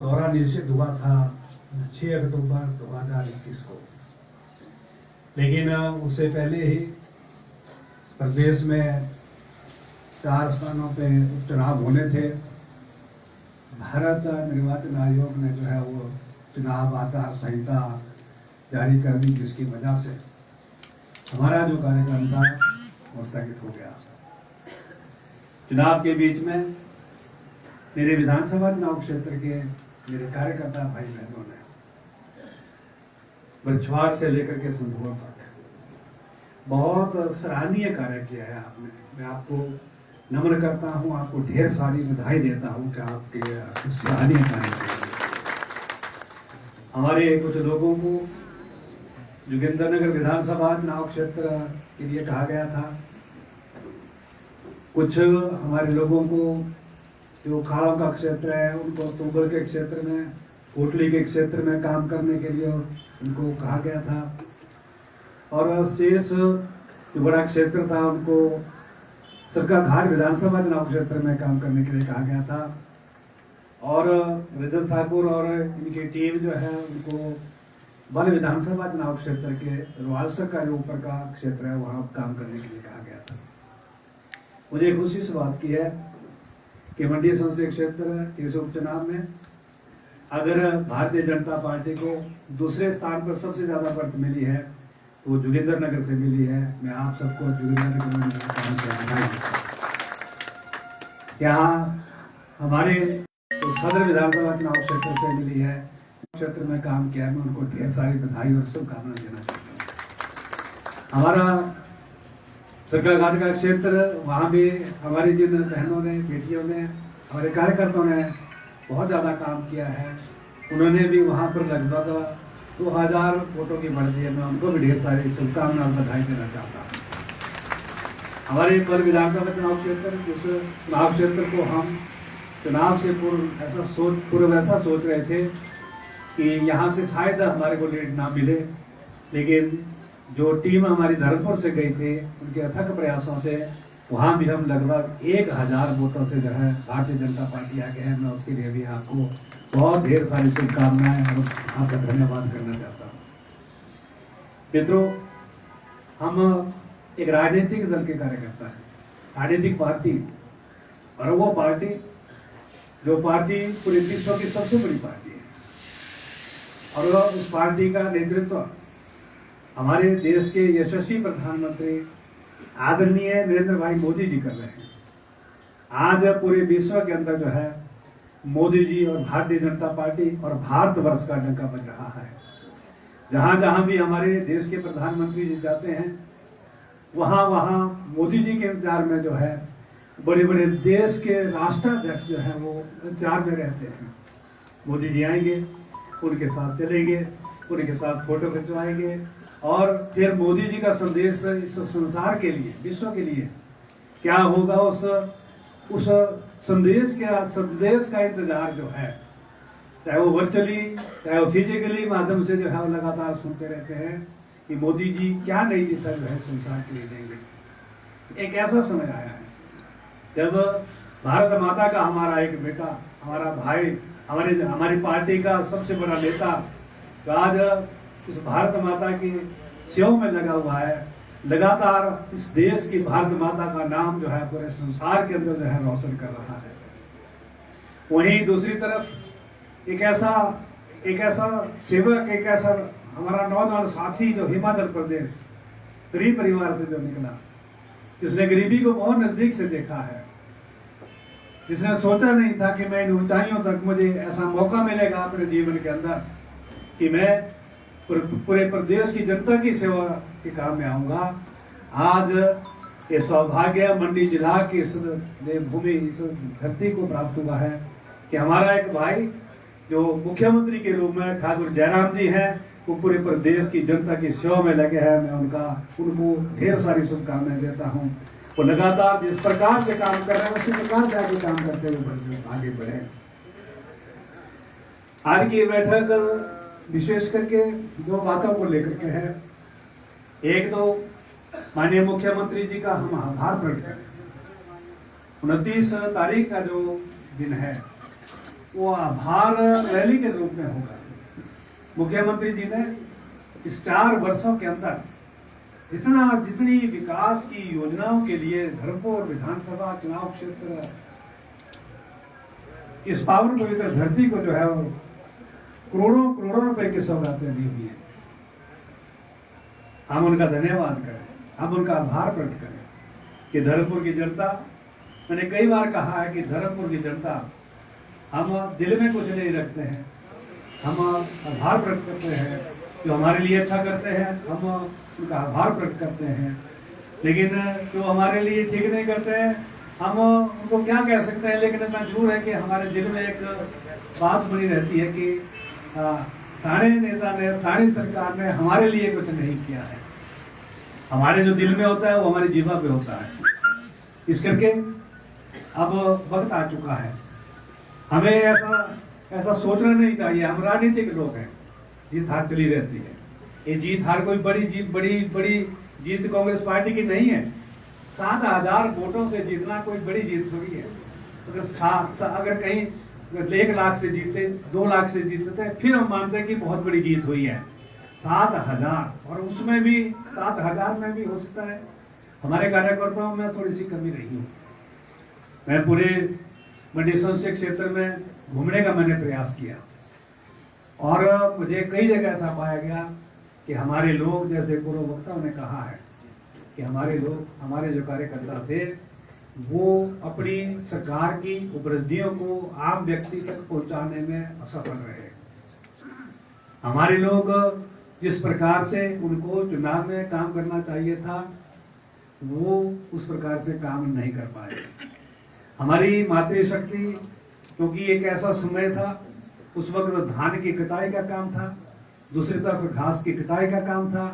दौरा निश्चित हुआ था 6 अक्टूबर 2021 को, लेकिन उससे पहले ही प्रदेश में 4 स्थानों पे उपचुनाव होने थे। भारत निर्वाचन आयोग ने जो है वो चुनाव आचार संहिता जारी कर दी, जिसकी वजह से हमारा जो कार्यक्रम था वो स्थगित हो गया। चुनाव के बीच में मेरे विधानसभा चुनाव क्षेत्र के मेरे कार्यकर्ता भाई बहनों ने बछवाड़ से लेकर के संधोर तक बहुत सराहनीय कार्य किया है आपने। मैं आपको नम्र करता हूं, आपको ढेर सारी बधाई देता हूं कि आपके सराहनीय कार्य किया। हमारे कुछ लोगों को जोगिंदरनगर विधानसभा चुनाव क्षेत्र के लिए कहा गया था, कुछ हमारे लोगों को जो खाड़ों का क्षेत्र है उनको तुंगल के क्षेत्र में, कोटली के क्षेत्र में काम करने के लिए उनको कहा गया था, और शेष जो बड़ा क्षेत्र था उनको सरका घाट विधानसभा चुनाव क्षेत्र में काम करने के लिए कहा गया था। और रजत ठाकुर और इनकी टीम जो है उनको बल विधानसभा चुनाव क्षेत्र के रोहास्टर का जो ऊपर का क्षेत्र है वहां काम करने के लिए कहा गया था। मुझे खुशी से बात की है कि मंडी संसदीय क्षेत्र के इस उपचुनाव में अगर भारतीय जनता पार्टी को दूसरे स्थान पर सबसे ज्यादा बढ़त मिली है तो जोगिंदरनगर से मिली है। मैं आप सबको जोगिंदरनगर में यहाँ हमारे तो सदर विधानसभा चुनाव क्षेत्र से मिली है, क्षेत्र में काम किया है, मैं उनको ढेर सारी बधाई और शुभकामनाएं देना चाहता हूँ। हमारा सरका घाट का क्षेत्र, वहाँ भी हमारी जिन बहनों ने, बेटियों ने, हमारे कार्यकर्ताओं ने बहुत ज़्यादा काम किया है। उन्होंने भी वहाँ पर लगभग 2000 वोटों की बढ़ती है। मैं उनको भी ढेर सारी शुभकामनाएं और बधाई देना चाहता हूँ। हमारे पर विधानसभा चुनाव क्षेत्र, इस चुनाव क्षेत्र को हम चुनाव से पूर्व ऐसा सोच रहे थे कि यहाँ से शायद हमारे को लीड ना मिले, लेकिन जो टीम हमारी धर्मपुर से गई थी उनके अथक प्रयासों से वहाँ भी हम लगभग 1000 वोटों से जो है भारतीय जनता पार्टी आगे है। मैं उसके लिए भी आपको बहुत ढेर सारी शुभकामनाएं और आपका धन्यवाद करना चाहता हूँ। मित्रों, हम एक राजनीतिक दल के कार्यकर्ता हैं, राजनीतिक पार्टी, और वो पार्टी जो पार्टी पूरे विश्व की सबसे बड़ी पार्टी है, और उस पार्टी का नेतृत्व हमारे देश के यशस्वी प्रधानमंत्री आदरणीय नरेंद्र भाई मोदी जी कर रहे हैं। आज पूरे विश्व के अंदर जो है मोदी जी और भारतीय जनता पार्टी और भारतवर्ष का डंका बज रहा है। जहां जहां भी हमारे देश के प्रधानमंत्री जी जाते हैं वहां वहां मोदी जी के इंतजार में जो है बड़े बड़े देश के राष्ट्राध्यक्ष जो है वो इंतजार में रहते हैं। मोदी जी आएंगे, उनके साथ चलेंगे, उनके साथ फोटो खिंचवाएंगे, और फिर मोदी जी का संदेश इस संसार के लिए, विश्व के लिए क्या होगा, उस संदेश का इंतजार जो है, चाहे वो वर्चुअली चाहे वो फिजिकली माध्यम से जो है वो लगातार सुनते रहते हैं कि मोदी जी क्या नई दिशा जो है संसार के लिए देंगे। एक ऐसा समय आया है जब भारत माता का हमारा एक बेटा, हमारा भाई, हमारी पार्टी का सबसे बड़ा नेता तो आज इस भारत माता की सेवा में लगा हुआ है, लगातार इस देश की भारत माता का नाम जो है पूरे संसार के अंदर जो है रोशन कर रहा है। वहीं दूसरी तरफ एक ऐसा सेवक, एक ऐसा हमारा नौजवान साथी जो हिमाचल प्रदेश गरीब परिवार से जो निकला, जिसने गरीबी को बहुत नजदीक से देखा है, जिसने सोचा नहीं था कि मैं इन ऊंचाइयों तक मुझे ऐसा मौका मिलेगा अपने जीवन के अंदर कि मैं पूरे प्रदेश की जनता की सेवा के काम में आऊंगा। आज ये सौभाग्य मंडी जिला की इस देवभूमि, इस धरती को प्राप्त हुआ है कि हमारा एक भाई जो मुख्यमंत्री के रूप में ठाकुर जयराम जी हैं, वो पूरे प्रदेश की जनता की सेवा में लगे हैं। मैं उनको ढेर सारी शुभकामनाएं देता हूँ। वो लगातार जिस प्रकार से काम कर रहे हैं उसी प्रकार से आगे काम करते हुए आगे बढ़े। आज की बैठक विशेष करके 2 बातों को लेकर के है। एक तो माननीय मुख्यमंत्री जी का हम आभार प्रकट करें। 29 तारीख का जो दिन है वो आभार रैली के रूप में होगा। मुख्यमंत्री जी ने इस 4 वर्षों के अंदर जितनी विकास की योजनाओं के लिए धर्मपुर विधानसभा चुनाव क्षेत्र, इस पावन पवित्र धरती को जो है वो करोड़ों करोड़ों रुपए की सौगातें दी हुई है। हम उनका धन्यवाद करें, हम उनका आभार प्रकट करें कि धर्मपुर की जनता, मैंने कई बार कहा है कि धर्मपुर की जनता, हम दिल में कुछ नहीं रखते हैं, हम आभार प्रकट करते हैं, जो हमारे लिए अच्छा करते हैं हम उनका आभार प्रकट करते हैं, लेकिन जो हमारे लिए ठीक नहीं करते हैं हम उनको क्या कह सकते हैं। लेकिन मजबूर है कि हमारे दिल में एक बात बनी रहती है कि स्थानीय नेता ने, स्थानीय सरकार ने हमारे लिए कुछ नहीं किया है। हमारे जो दिल में होता है वो हमारी जीवा पे होता है। इस करके अब वक्त आ चुका है, हमें ऐसा सोचना नहीं चाहिए। हम राजनीतिक लोग हैं, जीत हार चली रहती है। ये जीत हार कोई बड़ी जीत कांग्रेस पार्टी की नहीं है। 7,000 वोटों से जीतना कोई बड़ी जीत थोड़ी है। अगर कहीं 1 लाख से जीते, 2 लाख से जीतते, फिर हम मानते हैं कि बहुत बड़ी जीत हुई है। 7,000, और उसमें भी 7,000 में भी हो सकता है हमारे कार्यकर्ताओं में थोड़ी सी कमी रही हो। मैं पूरे मंडी संसदीय क्षेत्र में घूमने का मैंने प्रयास किया और मुझे कई जगह ऐसा पाया गया कि हमारे लोग, जैसे पूर्व वक्ताओं ने कहा है कि हमारे लोग, हमारे जो कार्यकर्ता थे, वो अपनी सरकार की उपलब्धियों को आम व्यक्ति तक पहुंचाने में असफल रहे। हमारे लोग जिस प्रकार से उनको चुनाव में काम करना चाहिए था, वो उस प्रकार से काम नहीं कर पाए। हमारी मातृशक्ति, क्योंकि एक ऐसा समय था, उस वक्त धान की कटाई का काम था, दूसरी तरफ घास की कटाई का काम था,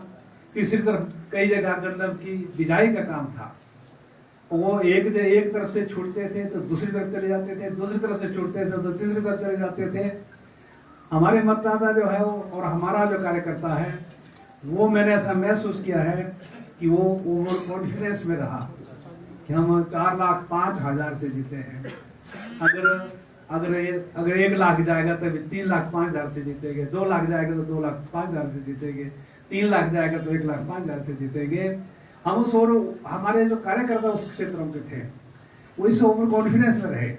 तीसरी तरफ कई जगह गंदम की बिजाई का काम था। वो एक तरफ से छूटते थे तो दूसरी तरफ चले जाते थे, दूसरी तरफ से छूटते थे तो तीसरी तरफ चले जाते थे। हमारे मतदाता जो है वो और हमारा जो कार्यकर्ता है, वो मैंने ऐसा महसूस किया है कि वो ओवर कॉन्फिडेंस में रहा कि हम 4,05,000 से जीते हैं। अगर 1 लाख जाएगा तो 3,05,000 से जीतेंगे, 2 लाख जाएगा तो 2,05,000 से जीतेंगे, 3 लाख जाएगा तो 1,05,000 से जीतेंगे। हम उस, और हमारे जो कार्यकर्ता उस क्षेत्रों के थे, वो इस ओवर कॉन्फिडेंस में रहे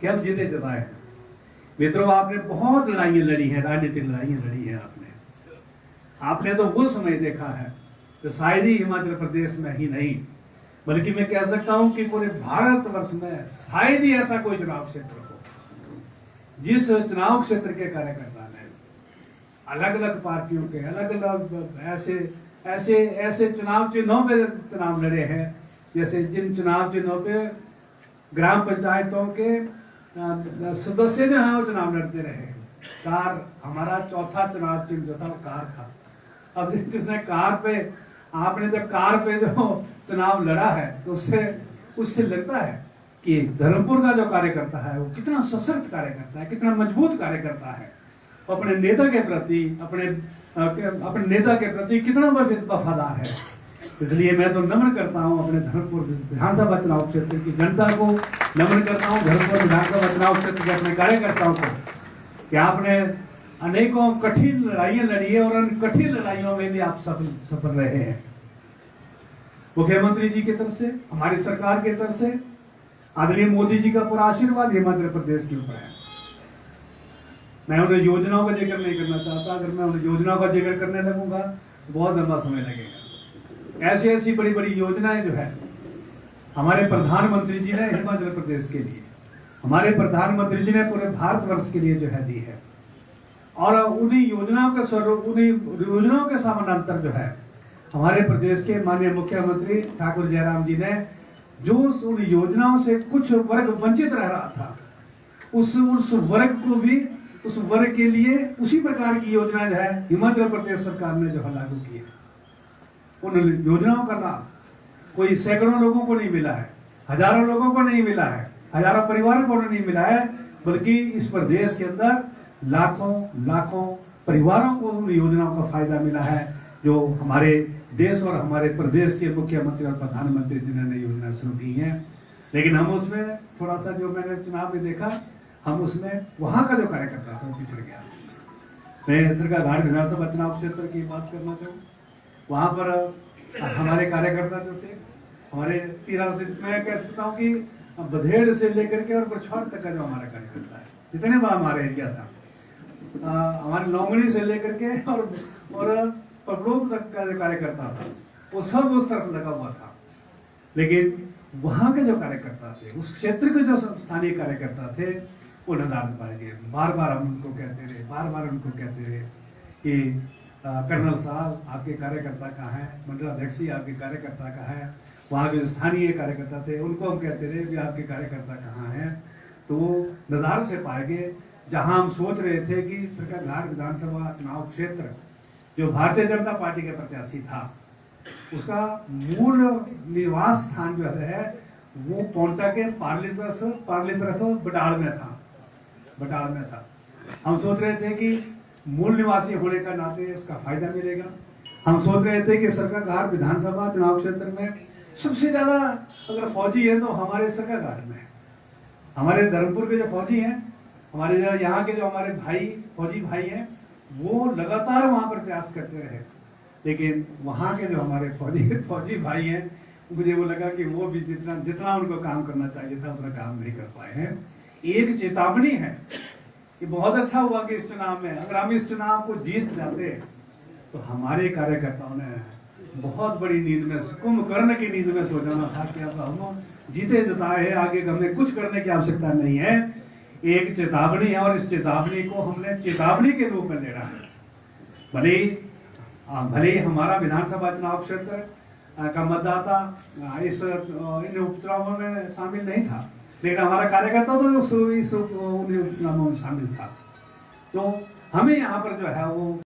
कि हम जीते जताए। मित्रों, आपने बहुत लड़ाइयां लड़ी हैं, राजनीतिक लड़ाइयां लड़ी हैं आपने तो वो समय देखा है तो शायद ही हिमाचल प्रदेश में ही नहीं, बल्कि मैं कह सकता हूं कि पूरे भारतवर्ष में शायद ही ऐसा कोई चुनाव क्षेत्र हो जिस चुनाव क्षेत्र के कार्यकर्ता ने अलग अलग पार्टियों के अलग अलग ऐसे चुनाव चिन्हों पे चुनाव लड़े हैं, जैसे जिन चुनाव चिन्हों पे ग्राम पंचायतों के सदस्य जो है वो चुनाव लड़ते रहे। कार, हमारा चौथा चुनाव चिन्ह जो था वो कार था। अब जिसने कार पे, आपने जब कार पे जो चुनाव लड़ा है तो उससे लगता है कि धर्मपुर का जो कार्यकर्ता है वो कितना सशक्त कार्यकर्ता है, कितना मजबूत कार्यकर्ता है, अपने नेता के प्रति, अपने नेता के प्रति कितना वफादार है। इसलिए मैं तो नमन करता हूं अपने धर्मपुर विधानसभा चुनाव क्षेत्र की जनता को, नमन करता हूं धर्मपुर विधानसभा चुनाव क्षेत्र के अपने कार्यकर्ताओं को कि आपने अनेकों कठिन लड़ाइयां लड़ी है और उन कठिन लड़ाइयों में भी आप सफल रहे हैं। मुख्यमंत्री जी की तरफ से, हमारी सरकार की तरफ से आदरणीय मोदी जी का पूरा आशीर्वाद हिमाचल प्रदेश के ऊपर है। मैं उन्हें योजनाओं का जिक्र नहीं करना चाहता, अगर मैं उन्हें योजनाओं का जिक्र करने लगूंगा तो बहुत लंबा समय लगेगा। ऐसी बड़ी बड़ी योजनाएं जो है हमारे प्रधानमंत्री जी ने हिमाचल प्रदेश के लिए, हमारे प्रधानमंत्री जी ने पूरे भारतवर्ष के लिए जो है दी है, और उन्हीं योजनाओं के स्वरूप, उन्हीं योजनाओं के समानांतर जो है हमारे प्रदेश के माननीय मुख्यमंत्री ठाकुर जयराम जी ने जो उन योजनाओं से कुछ वर्ग वंचित रह रहा था, उस वर्ग को भी, उस वर्ग के लिए उसी प्रकार की योजना जो है हिमाचल प्रदेश सरकार ने जो है लागू की है। उन योजनाओं का लाभ कोई सैकड़ों लोगों को नहीं मिला है, हजारों लोगों को नहीं मिला है, हजारों परिवारों को नहीं मिला है, बल्कि इस प्रदेश के अंदर लाखों परिवारों को उन योजनाओं का फायदा मिला है जो हमारे देश और हमारे प्रदेश के मुख्यमंत्री और प्रधानमंत्री जिन्होंने योजना शुरू की है। लेकिन हम उसमें थोड़ा सा, जो मैंने चुनाव में देखा, हम उसमें वहां का जो कार्यकर्ता था वो पिछड़ गया। मैं सरकाघाट विधानसभा चुनाव क्षेत्र की बात करना चाहूँ। वहां पर हमारे कार्यकर्ता जो थे, हमारे 13 से मैं कह सकता हूँ कि बधेड़ से लेकर के और बछवाड़ तक का जो हमारा कार्यकर्ता है, जितने बार हमारे एरिया था, हमारे लौंगड़ी से लेकर के और पबलोक तक का जो कार्यकर्ता था, वो सब उस तरफ लगा हुआ था। लेकिन वहां के जो कार्यकर्ता थे, उस क्षेत्र के जो स्थानीय कार्यकर्ता थे, वो नदारद पाए गए। बार बार हम उनको कहते रहे, बार बार उनको कहते रहे कि कर्नल साहब आपके कार्यकर्ता कहाँ है, मंडलाध्यक्ष जी आपके कार्यकर्ता कहाँ है। वहाँ के जो स्थानीय कार्यकर्ता थे उनको हम कहते रहे कि आपके कार्यकर्ता कहाँ हैं। तो वो नदारद से पाए गए। जहां हम सोच रहे थे कि सरकाघाट विधानसभा चुनाव क्षेत्र जो भारतीय जनता पार्टी के प्रत्याशी था, उसका मूल निवास स्थान जो है वो पोंटा के पार्ली तरफ बटाल में था। हम सोच रहे थे कि मूल निवासी होने का नाते उसका फायदा मिलेगा। हम सोच रहे थे कि सरकाघाट विधानसभा चुनाव क्षेत्र में सबसे ज्यादा अगर फौजी है तो हमारे सरकाघाट में है। हमारे धर्मपुर के जो फौजी हैं, हमारे यहाँ के जो हमारे भाई फौजी भाई हैं, वो लगातार वहां पर प्रयास करते रहे। लेकिन वहां के जो हमारे फौजी भाई हैं, मुझे वो लगा कि वो भी जितना उनको काम करना चाहिए था उतना काम नहीं कर पाए हैं। एक चेतावनी है कि बहुत अच्छा हुआ कि इस चुनाव में अगर हम इस चुनाव को जीत जाते तो हमारे कार्यकर्ताओं ने बहुत बड़ी नींद में, कुंभकर्ण की नींद में सो जाना था कि अब हम जीते जताए हैं, आगे हमें कुछ करने की आवश्यकता नहीं है। एक चेतावनी है और इस चेतावनी को हमने चेतावनी के रूप में लेना है। भले ही हमारा विधानसभा चुनाव क्षेत्र का मतदाता इन उपचुनावों में शामिल नहीं था, लेकिन हमारा कार्यकर्ता तो इस उपचुनावों में शामिल था। तो हमें यहाँ पर जो है वो